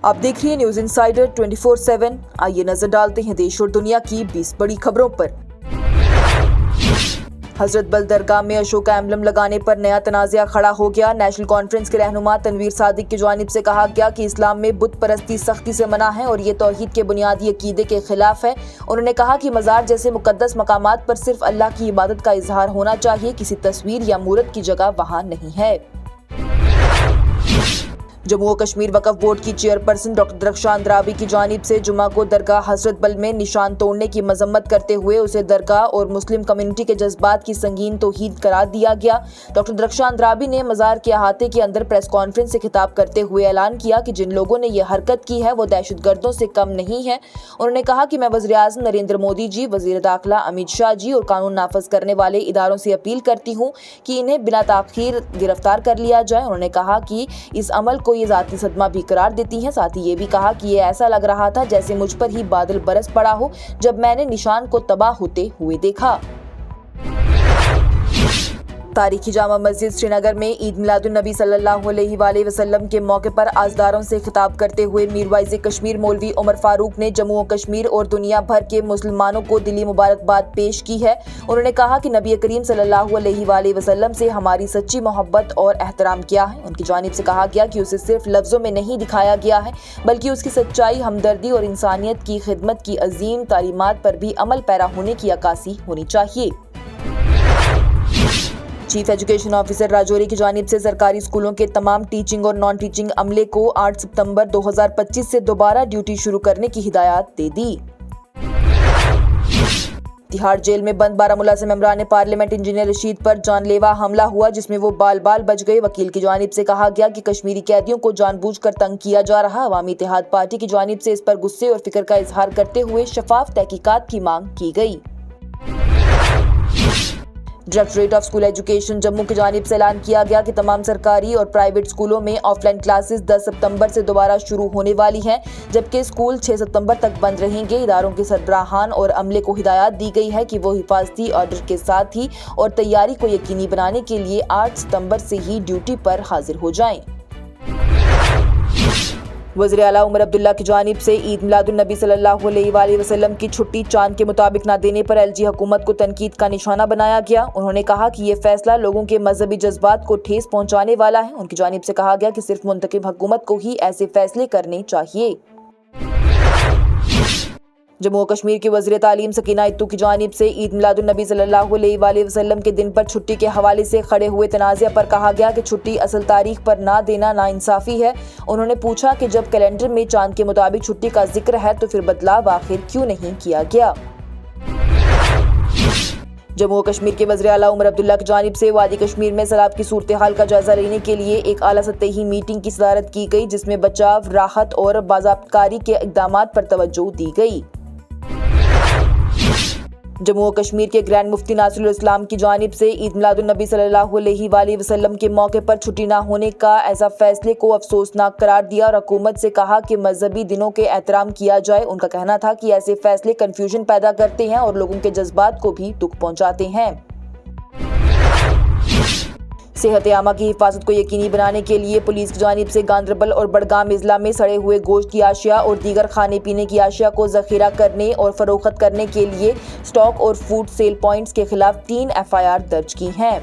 आप देख रही हैं न्यूज इंसाइडर 24/7। आइए नजर डालते हैं देश और दुनिया की 20 बड़ी खबरों पर। हजरत बल दरगाह में अशोका एम्बलम लगाने पर नया तनाज़ा खड़ा हो गया। नेशनल कॉन्फ्रेंस के रहनुमा तनवीर सादिक की जानिब से कहा गया कि इस्लाम में बुत परस्ती सख्ती से मना है और ये तौहीद के बुनियादी अकीदे के खिलाफ है। उन्होंने कहा कि मज़ार जैसे मुकद्दस मकामात पर सिर्फ अल्लाह की इबादत का इजहार होना चाहिए, किसी तस्वीर या मूरत की जगह वहाँ नहीं है। जम्मू और कश्मीर वक्फ बोर्ड की चेयरपर्सन डॉक्टर दरख्शान अंद्राबी की जानिब से जुमा को दरगाह हजरत बल में निशान तोड़ने की मजम्मत करते हुए उसे दरगाह और मुस्लिम कम्युनिटी के जज्बात की संगीन तौहीद करार दिया गया। डॉक्टर दरख्शान अंद्राबी ने मज़ार के अहाते के अंदर प्रेस कॉन्फ्रेंस से खिताब करते हुए ऐलान किया कि जिन लोगों ने यह हरकत की है वो दहशतगर्दों से कम नहीं है। उन्होंने कहा कि मैं वज़ीर-ए-आज़म नरेंद्र मोदी जी, वज़ीर दाखिला अमित शाह जी और कानून नाफज करने वाले इदारों से अपील करती हूँ कि इन्हें बिना ताख़ीर गिरफ्तार कर लिया जाए। उन्होंने कहा कि इस अमल को ये ज़ाती सदमा भी करार देती हैं। साथ ही ये भी कहा कि ये ऐसा लग रहा था जैसे मुझ पर ही बादल बरस पड़ा हो जब मैंने निशान को तबाह होते हुए देखा। तारीखी जामा मस्जिद श्रीनगर में ईद मिलादुन्नबी सल्लल्लाहु अलैहि वसल्लम के मौके पर आज़दारों से खिताब करते हुए मीर वाइज़ कश्मीर मौलवी उमर फारूक ने जम्मू और कश्मीर और दुनिया भर के मुसलमानों को दिली मुबारकबाद पेश की है। उन्होंने कहा कि नबी करीम सल्लल्लाहु अलैहि वसल्लम से हमारी सच्ची मोहब्बत और एहतराम किया है। उनकी जानिब से कहा गया कि उसे सिर्फ लफ्ज़ों में नहीं दिखाया गया है बल्कि उसकी सच्चाई, हमदर्दी और इंसानियत की खिदमत की अजीम तालीमात पर भी अमल पैरा होने की अक्कासी होनी चाहिए। चीफ एजुकेशन ऑफिसर राजौरी की जानिब से सरकारी स्कूलों के तमाम टीचिंग और नॉन टीचिंग अमले को 8 सितंबर 2025 से दोबारा ड्यूटी शुरू करने की हिदायत दे दी। तिहाड़ जेल में बंद बारामूला से मेंबरान पार्लियामेंट इंजीनियर रशीद पर जानलेवा हमला हुआ जिसमें वो बाल बाल बच गए। वकील की जानिब से कहा गया कि कश्मीरी कैदियों को जानबूझकर तंग किया जा रहा। अवामी इत्तेहाद पार्टी की जानिब से इस पर गुस्से और फिक्र का इजहार करते हुए शफाफ तहकीकात की मांग की गई। Directorate of school education Jammu की जानिब से ऐलान किया गया कि तमाम सरकारी और प्राइवेट स्कूलों में ऑफलाइन क्लासेस 10 सितंबर से दोबारा शुरू होने वाली हैं, जबकि स्कूल 6 सितंबर तक बंद रहेंगे। इदारों के सरबराहान और अमले को हिदायत दी गई है कि वो हिफाजती ऑर्डर के साथ ही और तैयारी को यकीनी बनाने के लिए 8 सितंबर से ही ड्यूटी पर हाजिर हो जाएं। वज़ीर आला उमर अब्दुल्ला की जानिब से ईद मिलादुन्नबी सल्लल्लाहु अलैहि वसल्लम की छुट्टी चांद के मुताबिक न देने पर एलजी हुकूमत को तनकीद का निशाना बनाया गया। उन्होंने कहा कि ये फैसला लोगों के मजहबी जज्बात को ठेस पहुंचाने वाला है। उनकी जानिब से कहा गया कि सिर्फ मुंतखब हुकूमत को ही ऐसे फैसले करने चाहिए। जम्मू और कश्मीर की वज़ीर तालीम सकीना इत्तू की जानिब से ईद मिलादुन्नबी सल्लल्लाहु अलैहि वसल्लम के दिन पर छुट्टी के हवाले से खड़े हुए तनाज़े पर कहा गया कि छुट्टी असल तारीख पर ना देना नाइंसाफ़ी है। उन्होंने पूछा कि जब कैलेंडर में चांद के मुताबिक छुट्टी का जिक्र है तो फिर बदलाव आखिर क्यों नहीं किया गया। जम्मू और कश्मीर के वज़ीर आला उमर अब्दुल्ला की जानिब से वादी कश्मीर में सैलाब की सूरत हाल का जायजा लेने के लिए एक आला सतही मीटिंग की सदारत की गई जिसमें बचाव, राहत और बाज़ाब्तकारी के इक़दामात पर तवज्जो दी गई। जम्मू और कश्मीर के ग्रैंड मुफ्ती नासिरुल इस्लाम की जानिब से ईद मिलादुन्नबी सल्लल्लाहु अलैहि वसल्लम के मौके पर छुट्टी न होने का ऐसा फैसले को अफसोसनाक करार दिया और हुकूमत से कहा कि मजहबी दिनों के एहतराम किया जाए। उनका कहना था कि ऐसे फैसले कन्फ्यूजन पैदा करते हैं और लोगों के जज्बात को भी दुख पहुंचाते हैं। सेहत आमा की हिफाजत को यकीनी बनाने के लिए पुलिस की जानिब से गांदरबल और बड़गाम इजला में सड़े हुए गोश्त की आशिया और दीगर खाने पीने की आशिया को जखीरा करने और फरोख्त करने के लिए स्टॉक और फूड सेल पॉइंट्स के खिलाफ 3 FIR दर्ज की हैं।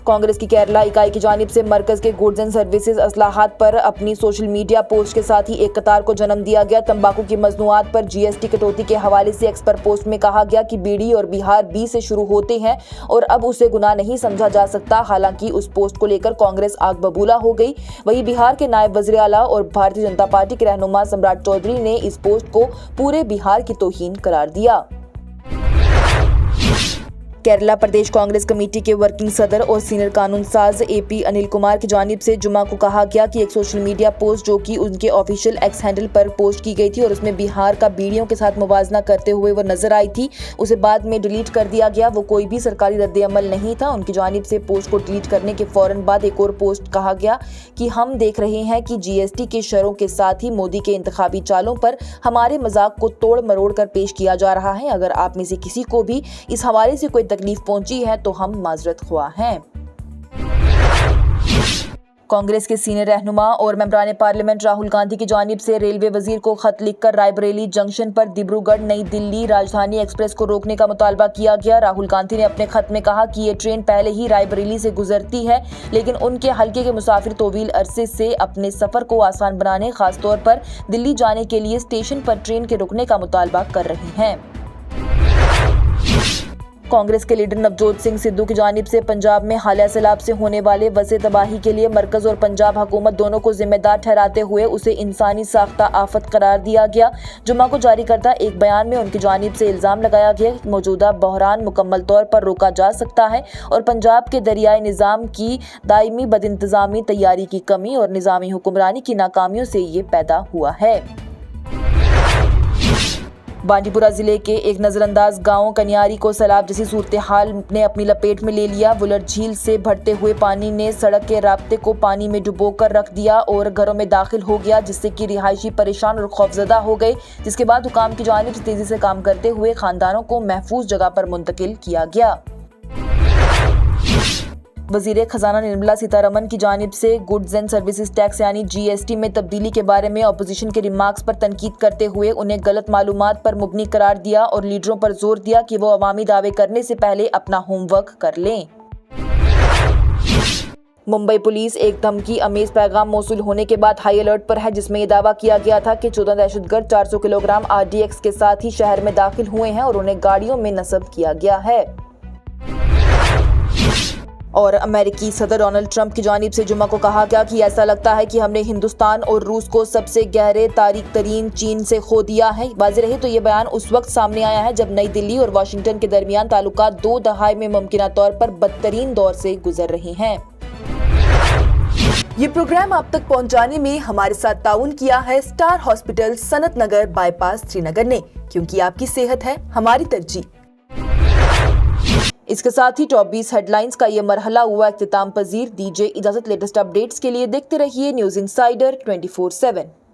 कांग्रेस की केरला इकाई की जानिब से मरकज के गुड्स एंड सर्विसेज असलाहात पर अपनी सोशल मीडिया पोस्ट के साथ ही एक कतार को जन्म दिया गया। तंबाकू की मसनूआत पर GST कटौती के हवाले से एक्स पर पोस्ट में कहा गया कि बीड़ी और बिहार बी से शुरू होते हैं और अब उसे गुनाह नहीं समझा जा सकता। हालांकि उस पोस्ट को लेकर कांग्रेस आग बबूला हो गई। वहीं बिहार के नायब वज़ीर आला और भारतीय जनता पार्टी के रहनुमा सम्राट चौधरी ने इस पोस्ट को पूरे बिहार की तौहीन करार दिया। केरला प्रदेश कांग्रेस कमेटी के वर्किंग सदर और सीनियर कानून साज AP अनिल कुमार की जानिब से जुमा को कहा गया कि एक सोशल मीडिया पोस्ट जो कि उनके ऑफिशियल एक्स हैंडल पर पोस्ट की गई थी और उसमें बिहार का बीड़ियों के साथ मुवाजना करते हुए वो नजर आई थी, उसे बाद में डिलीट कर दिया गया। वो कोई भी सरकारी रद्द अमल नहीं था। उनकी जानिब से पोस्ट को डिलीट करने के फौरन बाद एक और पोस्ट कहा गया कि हम देख रहे हैं कि GST के शरों के साथ ही मोदी के इंतखाबी चालों पर हमारे मजाक को तोड़ मरोड़ कर पेश किया जा रहा है। अगर आप में से किसी को भी इस हवाले से कोई तकलीफ पहुंची है तो हम माजरत ख्वाह हैं। कांग्रेस के सीनियर रहनुमा और मेंबरान पार्लियामेंट राहुल गांधी की जानिब से रेलवे वजीर को खत लिखकर रायबरेली जंक्शन पर डिब्रूगढ़ नई दिल्ली राजधानी एक्सप्रेस को रोकने का मुतालबा किया गया। राहुल गांधी ने अपने खत में कहा कि ये ट्रेन पहले ही रायबरेली से गुजरती है, लेकिन उनके हल्के के मुसाफिर तवील अरसे से अपने सफर को आसान बनाने, खासतौर पर दिल्ली जाने के लिए स्टेशन पर ट्रेन के रुकने का मुतालबा कर रहे हैं। कांग्रेस के लीडर नवजोत सिंह सिद्धू की जानिब से पंजाब में हालिया सैलाब से होने वाले वसे तबाही के लिए मरकज और पंजाब हुकूमत दोनों को जिम्मेदार ठहराते हुए उसे इंसानी साख्ता आफत करार दिया गया। जुम्मा को जारी करता एक बयान में उनकी जानिब से इल्ज़ाम लगाया गया कि मौजूदा बहरान मुकम्मल तौर पर रोका जा सकता है और पंजाब के दरियाई निज़ाम की दायमी बदइंतज़ामी, तैयारी की कमी और निज़ामी हुक्मरानी की नाकामियों से ये पैदा हुआ है। बांडीपुरा जिले के एक नजरअंदाज गांव कन्यारी को सैलाब जैसी सूरत हाल ने अपनी लपेट में ले लिया। वुलर झील से भरते हुए पानी ने सड़क के रास्ते को पानी में डुबोकर रख दिया और घरों में दाखिल हो गया, जिससे कि रिहायशी परेशान और खौफजदा हो गए। जिसके बाद हुकाम की जानिब से तेजी से काम करते हुए खानदानों को महफूज जगह पर मुंतकिल किया गया। वज़ीर खजाना निर्मला सीतारमन की जानिब से गुड्स एंड सर्विसेज टैक्स यानी GST में तब्दीली के बारे में अपोजिशन के रिमार्क्स पर तनकीद करते हुए उन्हें गलत मालूमात पर मुबनी करार दिया और लीडरों पर जोर दिया कि वो अवामी दावे करने से पहले अपना होमवर्क कर लें। मुंबई पुलिस एक धमकी अमेज पैगाम मौसूल होने के बाद हाई अलर्ट पर है, जिसमें यह दावा किया गया था कि 14 दहशतगर्द 400 किलोग्राम RDX के साथ ही शहर में दाखिल हुए हैं और उन्हें गाड़ियों में नस्ब किया गया है। और अमेरिकी सदर डोनाल्ड ट्रंप की जानिब से जुम्मा को कहा गया कि ऐसा लगता है कि हमने हिंदुस्तान और रूस को सबसे गहरे तारीख तरीन चीन से खो दिया है। वाज़ेह रहे तो ये बयान उस वक्त सामने आया है जब नई दिल्ली और वाशिंगटन के दरमियान ताल्लुकात 2 दहाई में मुमकिना तौर पर बदतरीन दौर से गुजर रहे हैं। ये प्रोग्राम आप तक पहुंचाने में हमारे साथ ताउन किया है स्टार हॉस्पिटल सनत नगर बाईपास श्रीनगर ने, क्योंकि आपकी सेहत है हमारी तरजीह। इसके साथ ही टॉप 20 हेडलाइंस का ये मरहला हुआ इख्तिताम पजीर। दीजिए इजाजत। लेटेस्ट अपडेट्स के लिए देखते रहिए न्यूज़ इंसाइडर 24/7।